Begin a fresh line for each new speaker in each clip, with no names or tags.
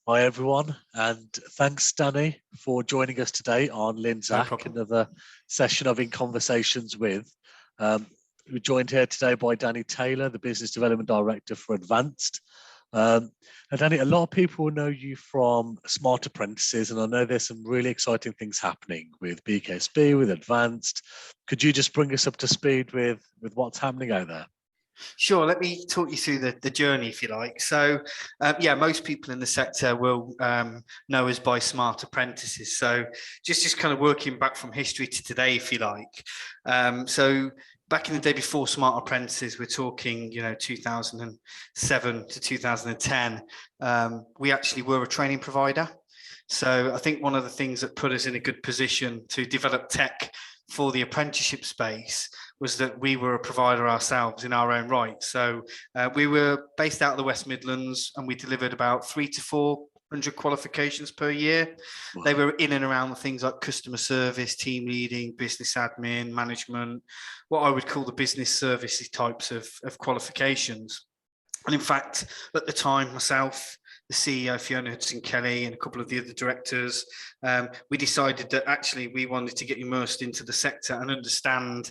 Hi everyone, and thanks Danny for joining us today on
No
LindSak,
problem.
another session of In Conversations With. We're joined here today by Danny Taylor, the Business Development Director for Advanced. And Danny, a lot of people know you from Smart Apprentices, and I know there's some really exciting things happening with BKSB, with Advanced. Could you just bring us up to speed with what's happening out there?
Sure, let me talk you through the journey, if you like. So, most people in the sector will know us by Smart Apprentices. So, just kind of working back from history to today, if you like. So, back in the day before Smart Apprentices, we're talking, 2007 to 2010. We actually were a training provider. So, I think one of the things that put us in a good position to develop tech for the apprenticeship space was that we were a provider ourselves in our own right. So we were based out of the West Midlands, and we delivered about 300 to 400 qualifications per year.
Wow.
They were in and around the things like customer service, team leading, business admin, management, what I would call the business services types of qualifications. And in fact, at the time, myself, the CEO, Fiona Hudson-Kelly, and a couple of the other directors, we decided that actually we wanted to get immersed into the sector and understand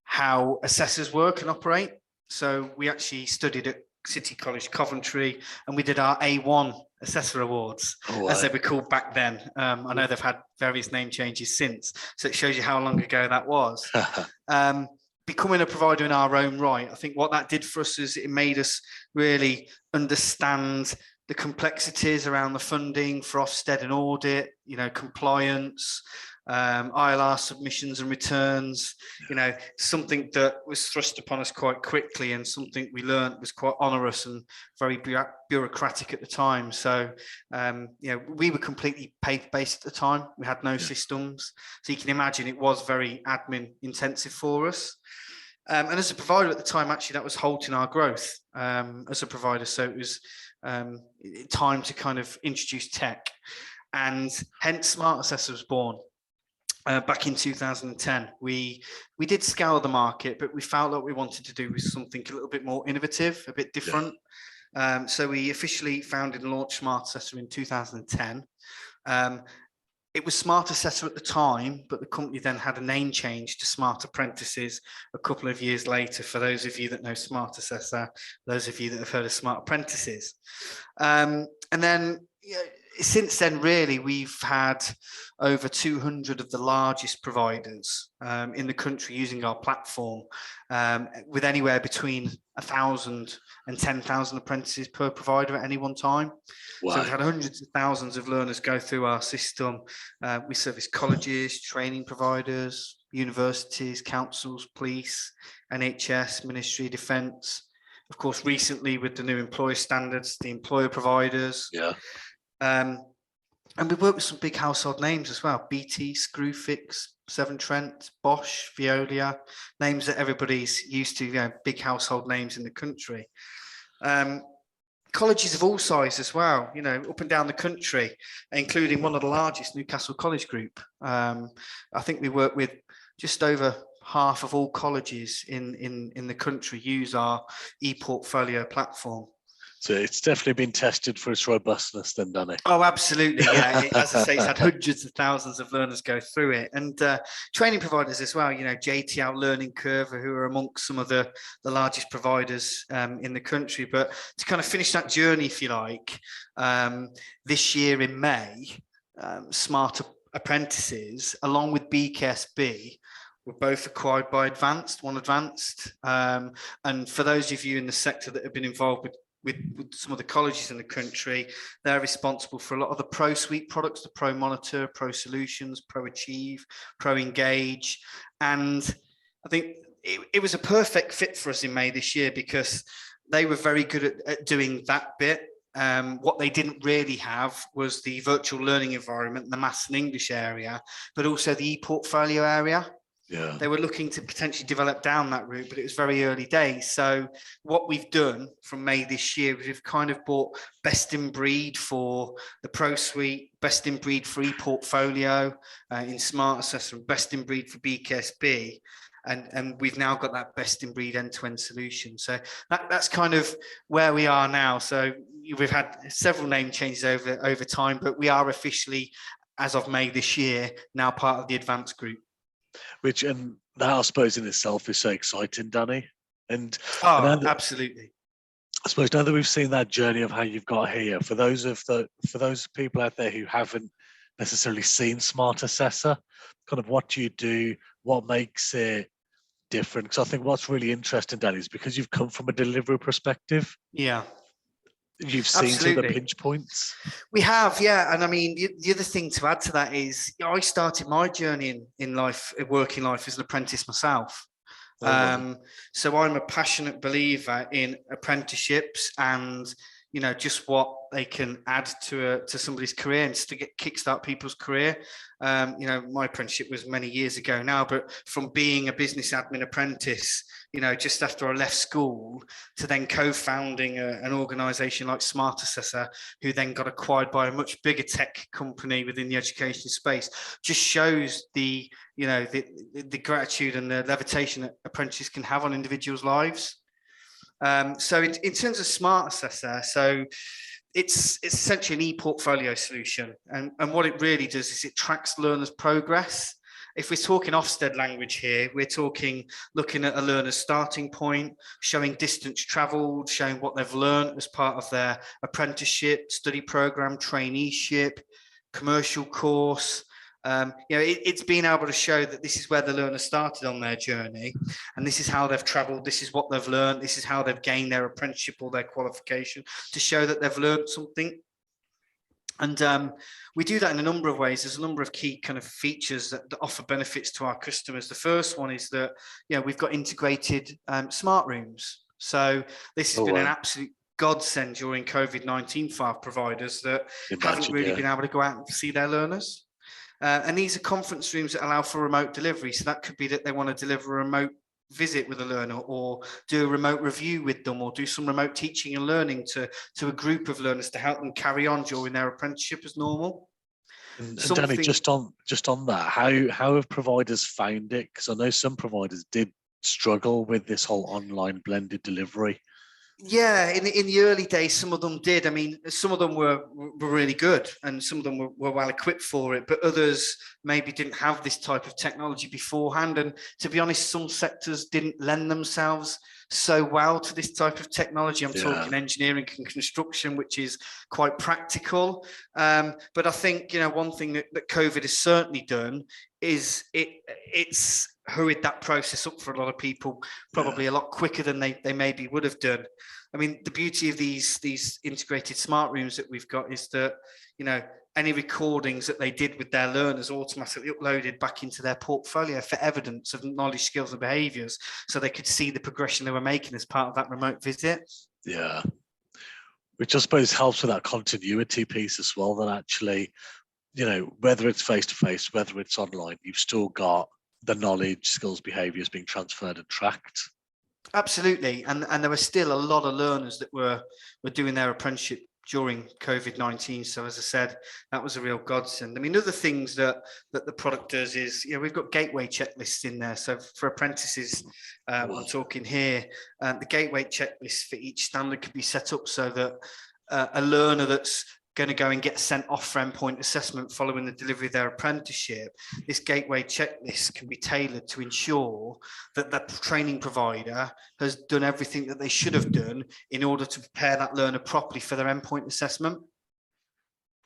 how assessors work and operate. So we actually studied at City College Coventry, and we did our A1 Assessor Awards, as they were called back then. I know they've had various name changes since, so it shows you how long ago that was. Becoming a provider in our own right, I think what that did for us is it made us really understand the complexities around the funding for Ofsted and audit, compliance, ILR submissions and returns, something that was thrust upon us quite quickly, and something we learned was quite onerous and very bureaucratic at the time. So, we were completely paper-based at the time. We had no systems. So you can imagine it was very admin intensive for us. And as a provider at the time, actually, that was halting our growth as a provider. So it was time to kind of introduce tech, and hence Smart Assessor was born. Back in 2010, we did scour the market, but we felt like we wanted to do something a little bit more innovative, a bit different. So we officially founded and launched Smart Assessor in 2010. It was Smart Assessor at the time, but the company then had a name change to Smart Apprentices a couple of years later, for those of you that know Smart Assessor, those of you that have heard of Smart Apprentices. And then since then, really, we've had over 200 of the largest providers in the country using our platform, with anywhere between 1,000 and 10,000 apprentices per provider at any one time. Wow. So we've had hundreds of thousands of learners go through our system. We service colleges, training providers, universities, councils, police, NHS, Ministry of Defence. Of course, recently with the new employer standards, the employer providers. And we work with some big household names as well: BT, Screwfix, Severn Trent, Bosch, Veolia, names that everybody's used to, big household names in the country. Colleges of all sizes as well, up and down the country, including one of the largest, Newcastle College Group. I think we work with just over half of all colleges in the country use our e-portfolio platform.
So it's definitely been tested for its robustness then, Danny.
Oh, absolutely, yeah. As I say, it's had hundreds of thousands of learners go through it. And training providers as well, JTL Learning Curve, who are amongst some of the largest providers in the country. But to kind of finish that journey, if you like, this year in May, Smart Apprentices, along with BKSB, were both acquired by Advanced. And for those of you in the sector that have been involved with some of the colleges in the country, they're responsible for a lot of the Pro Suite products, the Pro Monitor, Pro Solutions, Pro Achieve, Pro Engage. And I think it was a perfect fit for us in May this year, because they were very good at doing that bit. What they didn't really have was the virtual learning environment, the maths and English area, but also the e-portfolio area. They were looking to potentially develop down that route, but it was very early days. So what we've done from May this year is we've kind of bought best in breed for the Pro Suite, best in breed for ePortfolio in Smart Assessor, and best in breed for BKSB. And we've now got that best in breed end-to-end solution. So that's kind of where we are now. So, we've had several name changes over time, but we are officially, as of May this year, now part of the Advanced Group.
Which, and that I suppose in itself is so exciting, Danny. And
Absolutely.
I suppose now that we've seen that journey of how you've got here, for those people out there who haven't necessarily seen Smart Assessor, kind of what do you do, what makes it different? Because I think what's really interesting, Danny, is because you've come from a delivery perspective.
Yeah.
You've seen some of the pinch points.
We have, yeah. And I mean, the other thing to add to that is I started my journey in life, working life, as an apprentice myself. So I'm a passionate believer in apprenticeships and, you know, just what they can add to somebody's career and to kickstart people's career. You know, my apprenticeship was many years ago now, but from being a business admin apprentice, you know, just after I left school, to then co-founding an organisation like Smart Assessor, who then got acquired by a much bigger tech company within the education space, just shows the, you know, the gratitude and the levitation that apprentices can have on individuals' lives. So in terms of Smart Assessor, so it's essentially an e-portfolio solution. And what it really does is it tracks learners' progress. If we're talking Ofsted language here, we're talking looking at a learner's starting point, showing distance travelled, showing what they've learned as part of their apprenticeship, study programme, traineeship, commercial course. You know, it's being able to show that this is where the learner started on their journey, and this is how they've travelled, this is what they've learned, this is how they've gained their apprenticeship or their qualification, to show that they've learned something. And we do that in a number of ways. There's a number of key kind of features that offer benefits to our customers. The first one is that, you know, we've got integrated smart rooms. So this has been an absolute godsend during COVID-19 for our providers that haven't really been able to go out and see their learners. And these are conference rooms that allow for remote delivery. So that could be that they want to deliver a remote visit with a learner, or do a remote review with them, or do some remote teaching and learning to a group of learners to help them carry on during their apprenticeship as normal.
And Danny, just on that, how have providers found it? Because I know some providers did struggle with this whole online blended delivery.
Yeah, in the early days, some of them did. I mean, some of them were really good, and some of them were well equipped for it, but others maybe didn't have this type of technology beforehand. And to be honest, some sectors didn't lend themselves so well to this type of technology. I'm talking engineering and construction, which is quite practical. But I think, you know, one thing that COVID has certainly done is it's hurried that process up for a lot of people, probably a lot quicker than they maybe would have done. I mean, the beauty of these integrated smart rooms that we've got is that, you know, any recordings that they did with their learners automatically uploaded back into their portfolio for evidence of knowledge, skills and behaviours, so they could see the progression they were making as part of that remote visit.
Yeah, which I suppose helps with that continuity piece as well, that actually, you know, whether it's face-to-face, whether it's online, you've still got the knowledge, skills, behaviours being transferred and tracked.
Absolutely, and there were still a lot of learners that were doing their apprenticeship during COVID-19. So as I said, that was a real godsend. I mean, other things that the product does is, you know, we've got gateway checklists in there. So for apprentices, I'm talking here, the gateway checklist for each standard can be set up so that a learner that's going to go and get sent off for endpoint assessment following the delivery of their apprenticeship, this gateway checklist can be tailored to ensure that the training provider has done everything that they should have done in order to prepare that learner properly for their endpoint assessment.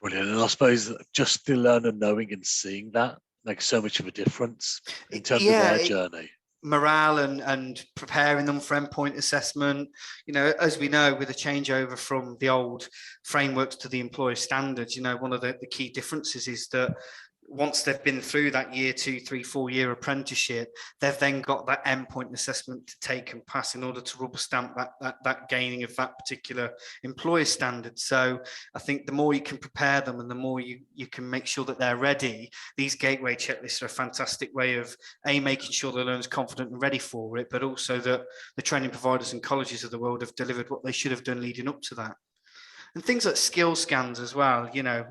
Brilliant. And I suppose just the learner knowing and seeing that makes so much of a difference in terms of their journey.
Morale and preparing them for endpoint assessment. You know, as we know, with the changeover from the old frameworks to the employer standards, you know, one of the key differences is that once they've been through that year 2, 3, 4 year apprenticeship, they've then got that endpoint assessment to take and pass in order to rubber stamp that gaining of that particular employer standard. So I think the more you can prepare them and the more you can make sure that they're ready, these gateway checklists are a fantastic way of making sure the learner's confident and ready for it, but also that the training providers and colleges of the world have delivered what they should have done leading up to that. And things like skill scans as well, you know.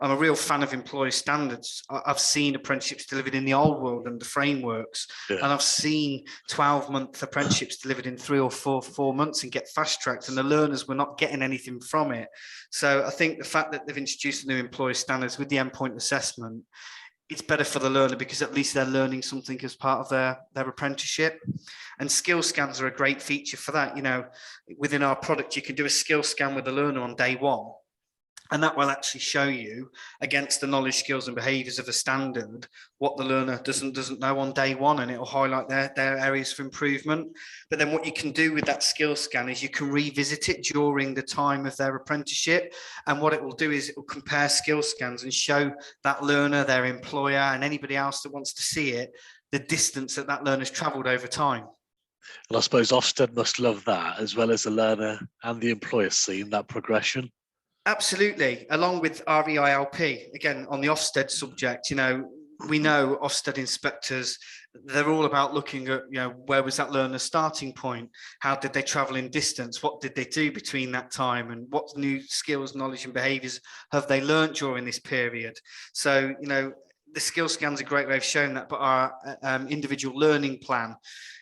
I'm a real fan of employer standards. I've seen apprenticeships delivered in the old world under frameworks,
Yeah.
and I've seen 12-month apprenticeships delivered in 3 or 4 months and get fast tracked, and the learners were not getting anything from it. So I think the fact that they've introduced the new employer standards with the endpoint assessment, it's better for the learner because at least they're learning something as part of their apprenticeship. And skill scans are a great feature for that. You know, within our product, you can do a skill scan with the learner on day one, and that will actually show you against the knowledge, skills and behaviours of a standard what the learner doesn't know on day one, and it will highlight their areas for improvement. But then what you can do with that skill scan is you can revisit it during the time of their apprenticeship, and what it will do is it will compare skill scans and show that learner, their employer and anybody else that wants to see it, the distance that that learner's travelled over time.
And I suppose Ofsted must love that, as well as the learner and the employer seeing that progression.
Absolutely, along with REILP. Again, on the Ofsted subject, you know, we know Ofsted inspectors, they're all about looking at, you know, where was that learner's starting point? How did they travel in distance? What did they do between that time? And what new skills, knowledge and behaviours have they learned during this period? So, you know, the skill scan's a great way of showing that, but our individual learning plan,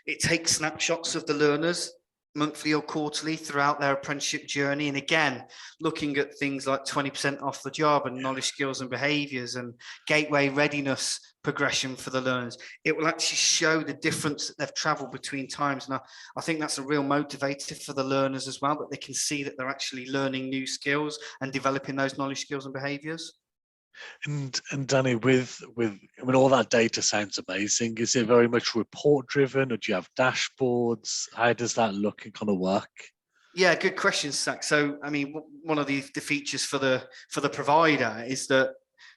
it takes snapshots of the learners monthly or quarterly throughout their apprenticeship journey. And again, looking at things like 20% off the job and knowledge, skills and behaviours and gateway readiness progression for the learners, it will actually show the difference that they've travelled between times. And I think that's a real motivator for the learners as well, that they can see that they're actually learning new skills and developing those knowledge, skills and behaviours.
And Danny, with I mean, all that data sounds amazing. Is it very much report driven, or do you have dashboards? How does that look and kind of work?
Yeah, good question, Zach. So, I mean, one of the features for the provider is that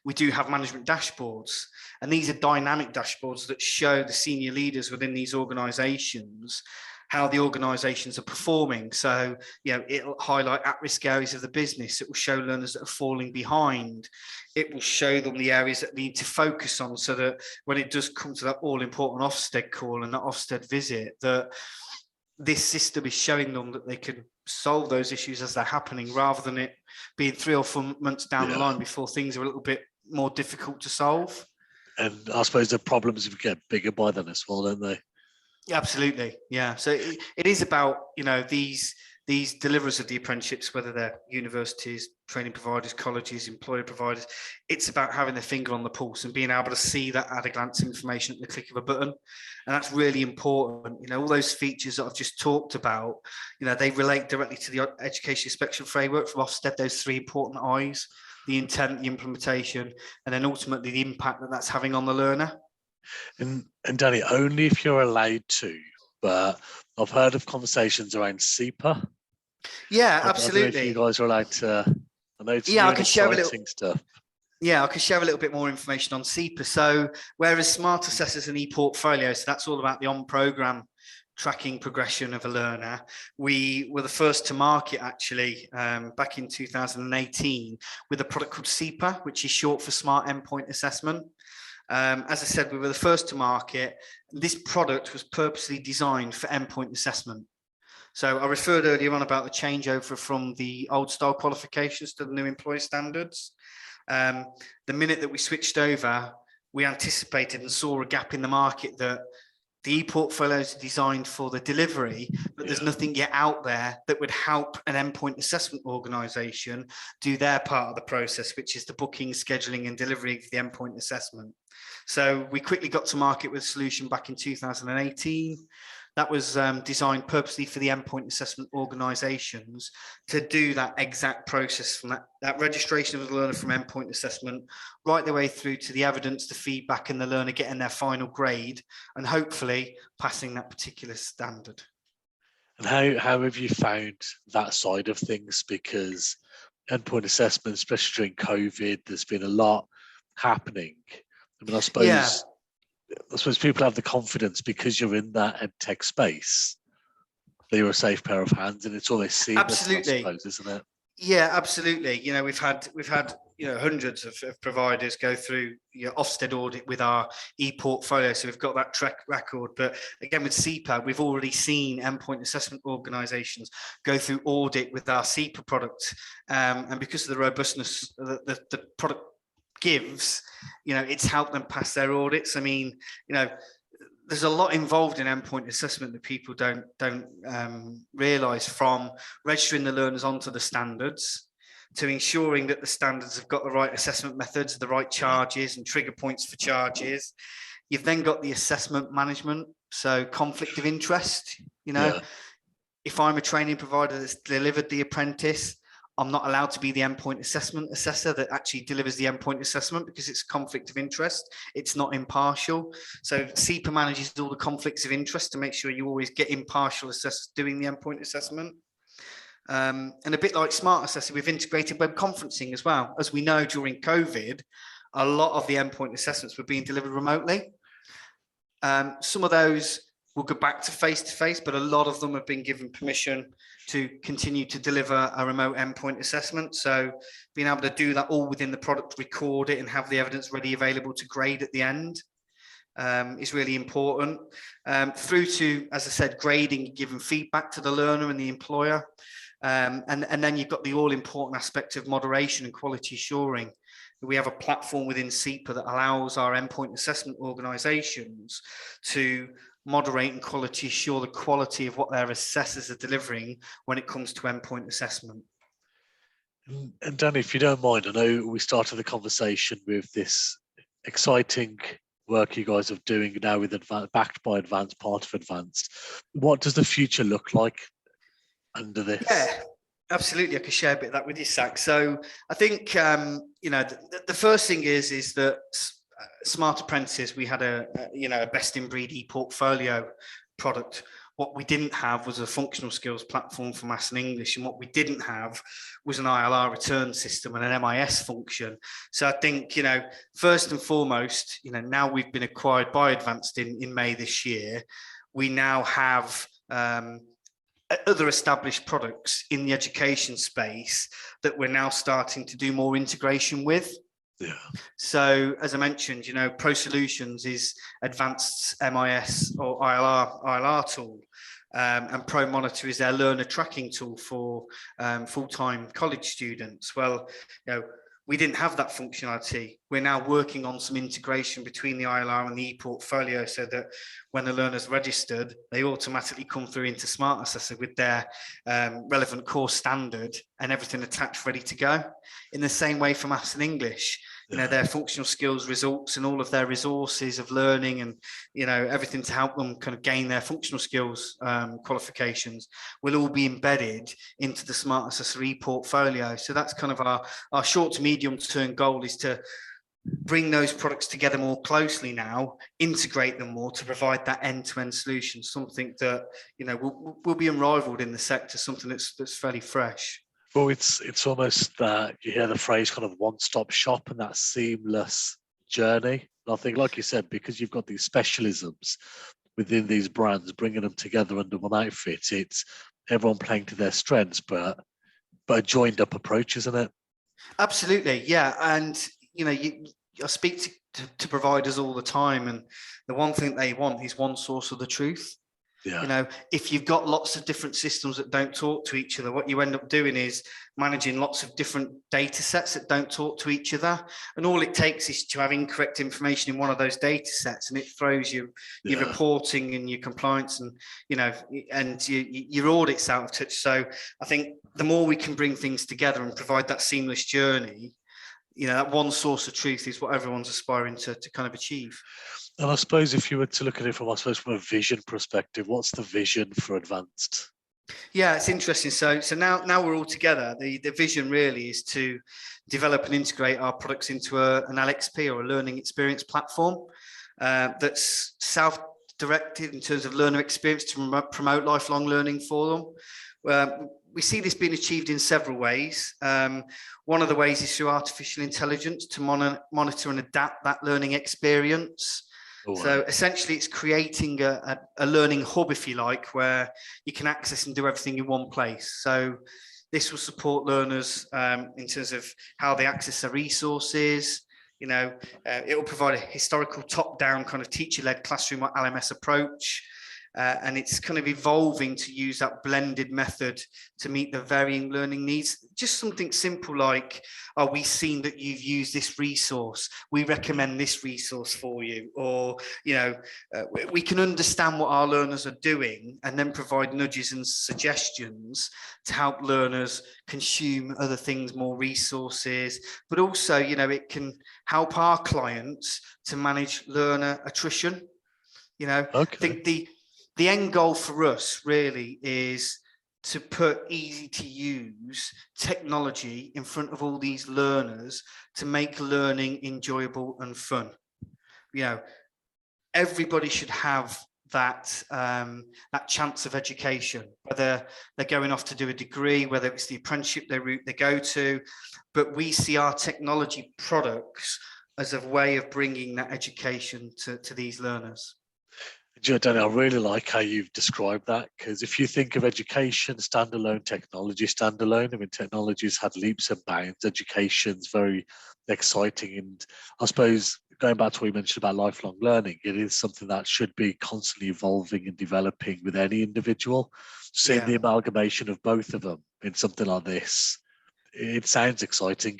we do have management dashboards, and these are dynamic dashboards that show the senior leaders within these organisations how the organisations are performing. So, you know, it'll highlight at-risk areas of the business. It will show learners that are falling behind. It will show them the areas that need to focus on, so that when it does come to that all-important Ofsted call and that Ofsted visit, that this system is showing them that they can solve those issues as they're happening, rather than it being 3 or 4 months down the line before things are a little bit more difficult to solve.
And I suppose the problems will get bigger by then as well, don't they?
Yeah, absolutely. Yeah. So it is about, you know, these deliverers of the apprenticeships, whether they're universities, training providers, colleges, employer providers. It's about having their finger on the pulse and being able to see that at a glance information at the click of a button. And that's really important. You know, all those features that I've just talked about, you know, they relate directly to the education inspection framework from Ofsted, those 3 important I's: the intent, the implementation, and then ultimately the impact that that's having on the learner.
And Danny, only if you're allowed to, but I've heard of conversations around SEPA.
Yeah,
I
absolutely.
don't know if you guys are allowed to. I know it's
I can share a little
stuff.
Yeah, I can share a little bit more information on SEPA. So, whereas Smart Assessors and ePortfolio, so that's all about the on-program tracking progression of a learner, we were the first to market actually back in 2018 with a product called SEPA, which is short for Smart Endpoint Assessment. As I said, we were the first to market. This product was purposely designed for endpoint assessment. So I referred earlier on about the changeover from the old style qualifications to the new employer standards. The minute that we switched over, we anticipated and saw a gap in the market, that the e-portfolios are designed for the delivery, but there's nothing yet out there that would help an endpoint assessment organisation do their part of the process, which is the booking, scheduling and delivery of the endpoint assessment. So we quickly got to market with a solution back in 2018. That was designed purposely for the endpoint assessment organisations to do that exact process, from that registration of the learner from endpoint assessment right the way through to the evidence, the feedback and the learner getting their final grade and hopefully passing that particular standard.
And how have you found that side of things? Because endpoint assessment, especially during COVID, there's been a lot happening. I mean, I suppose people have the confidence because you're in that ed tech space that you're a safe pair of hands, and it's always seamless,
Absolutely.
I suppose, isn't it?
Yeah, absolutely. We've had hundreds of providers go through Ofsted audit with our e-portfolio, so we've got that track record. But again, with SEPA, we've already seen endpoint assessment organisations go through audit with our SEPA product, and because of the robustness the product gives, it's helped them pass their audits. I mean, there's a lot involved in endpoint assessment that people don't realise, from registering the learners onto the standards to ensuring that the standards have got the right assessment methods, the right charges and trigger points for charges. You've then got the assessment management, so conflict of interest. If I'm a training provider that's delivered the apprentice, I'm not allowed to be the endpoint assessment assessor that actually delivers the endpoint assessment, because it's conflict of interest. It's not impartial. So SEPA manages all the conflicts of interest to make sure you always get impartial assessors doing the endpoint assessment. And a bit like Smart Assessor, we've integrated web conferencing as well. As we know, during COVID, a lot of the endpoint assessments were being delivered remotely. Some of those will go back to face, but a lot of them have been given permission to continue to deliver a remote endpoint assessment. So being able to do that all within the product, record it and have the evidence ready available to grade at the end is really important. Through to, as I said, grading, giving feedback to the learner and the employer. And then you've got the all-important aspect of moderation and quality assuring. We have a platform within SEPA that allows our endpoint assessment organisations to moderate and quality assure the quality of what their assessors are delivering when it comes to endpoint assessment.
And Danny, if you don't mind, I know we started the conversation with this exciting work you guys are doing now with backed by Advanced, part of Advanced. What does the future look like under this?
Yeah, absolutely. I can share a bit of that with you, Sak. So I think, the first thing is that Smart Apprentices, we had a best in breed e-portfolio product. What we didn't have was a functional skills platform for Maths and English, and what we didn't have was an ILR return system and an MIS function. So I think, first and foremost, now we've been acquired by Advanced in May this year, we now have other established products in the education space that we're now starting to do more integration with.
Yeah.
So as I mentioned, Pro Solutions is Advanced MIS or ILR tool, and Pro Monitor is their learner tracking tool for full-time college students. Well, we didn't have that functionality. We're now working on some integration between the ILR and the e-portfolio, so that when the learner's registered, they automatically come through into Smart Assessor with their relevant course standard and everything attached, ready to go. In the same way for Maths and English, their functional skills results and all of their resources of learning and, everything to help them kind of gain their functional skills qualifications will all be embedded into the Smart Assessor e-portfolio. So that's kind of our short to medium term goal, is to bring those products together more closely now, integrate them more to provide that end-to-end solution, something that, will be unrivaled in the sector, something that's fairly fresh.
Well, it's almost that you hear the phrase kind of one-stop shop and that seamless journey. And I think, like you said, because you've got these specialisms within these brands, bringing them together under one outfit, it's everyone playing to their strengths, but a joined up approach, isn't it?
Absolutely, yeah. And I speak to providers all the time, and the one thing they want is one source of the truth.
Yeah.
If you've got lots of different systems that don't talk to each other, what you end up doing is managing lots of different data sets that don't talk to each other. And all it takes is to have incorrect information in one of those data sets, and it throws your reporting and your compliance and, and your audits out of touch. So I think the more we can bring things together and provide that seamless journey, that one source of truth is what everyone's aspiring to kind of achieve.
And I suppose if you were to look at it from a vision perspective, what's the vision for Advanced?
Yeah, it's interesting. So now we're all together. The vision really is to develop and integrate our products into an LXP or a learning experience platform that's self-directed in terms of learner experience to promote lifelong learning for them. We see this being achieved in several ways. One of the ways is through artificial intelligence to monitor and adapt that learning experience. So essentially it's creating a learning hub, if you like, where you can access and do everything in one place. So This will support learners in terms of how they access their resources. It will provide a historical top-down kind of teacher-led classroom or LMS approach. And it's kind of evolving to use that blended method to meet the varying learning needs. Just something simple like, oh, we've seen that you've used this resource. We recommend this resource for you. Or, we can understand what our learners are doing and then provide nudges and suggestions to help learners consume other things, more resources. But also, it can help our clients to manage learner attrition.
Okay.
I think the end goal for us really is to put easy to use technology in front of all these learners to make learning enjoyable and fun. Everybody should have that chance of education, whether they're going off to do a degree, whether it's the apprenticeship route they go to, but we see our technology products as a way of bringing that education to these learners.
Danny, I really like how you've described that, because if you think of education standalone, technology standalone, I mean, technology's had leaps and bounds. Education's very exciting. And I suppose going back to what you mentioned about lifelong learning, it is something that should be constantly evolving and developing with any individual. Seeing the amalgamation of both of them in something like this, it sounds exciting.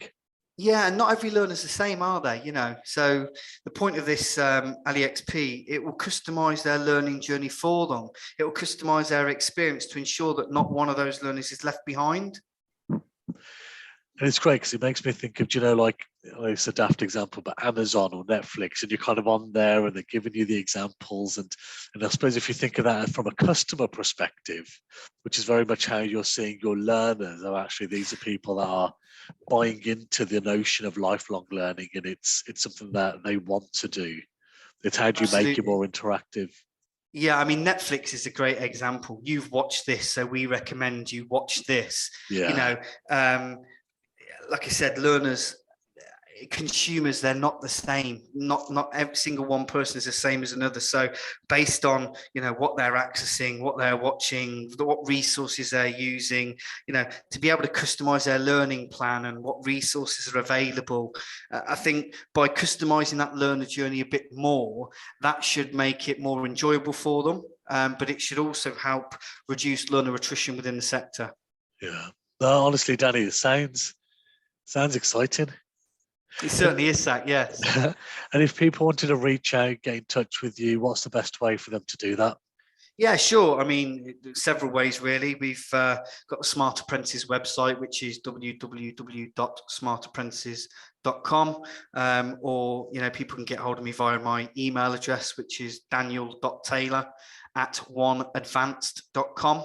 Yeah, and not every learner's the same, are they? So the point of this LEXP, it will customize their learning journey for them. It will customize their experience to ensure that not one of those learners is left behind.
And it's great because it makes me think of, it's a daft example, but Amazon or Netflix, and you're kind of on there and they're giving you the examples. And I suppose if you think of that from a customer perspective, which is very much how you're seeing your learners, are actually, these are people that are buying into the notion of lifelong learning, and it's something that they want to do. It's how do you make it more interactive?
Yeah, I mean, Netflix is a great example. You've watched this, so we recommend you watch this.
Yeah.
Like I said, learners, consumers, they're not the same. Not every single one person is the same as another. So based on what they're accessing, what they're watching, what resources they're using, to be able to customize their learning plan and what resources are available, I think by customizing that learner journey a bit more, that should make it more enjoyable for them. But it should also help reduce learner attrition within the sector.
Yeah. No, honestly, Danny, it sounds exciting.
It certainly is, Zach, yes.
And if people wanted to reach out, get in touch with you, what's the best way for them to do that?
Yeah, sure. I mean, several ways, really. We've got the Smart Apprentices website, which is www.smartapprentices.com. Or, people can get hold of me via my email address, which is daniel.taylor@oneadvanced.com.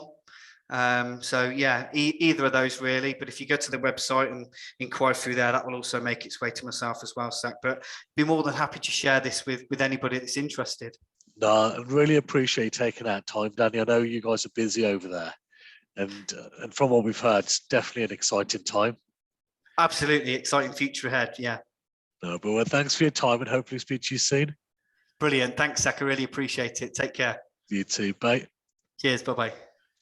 So yeah, either of those really. But if you go to the website and inquire through there, that will also make its way to myself as well, Zach. But be more than happy to share this with anybody that's interested.
No, I really appreciate you taking out time, Danny. I know you guys are busy over there, and from what we've heard, it's definitely an exciting time.
Absolutely exciting future ahead. Yeah.
No, but thanks for your time, and hopefully speak to you soon.
Brilliant. Thanks, Zach. I really appreciate it. Take care.
You too. Bye.
Cheers. Bye-bye.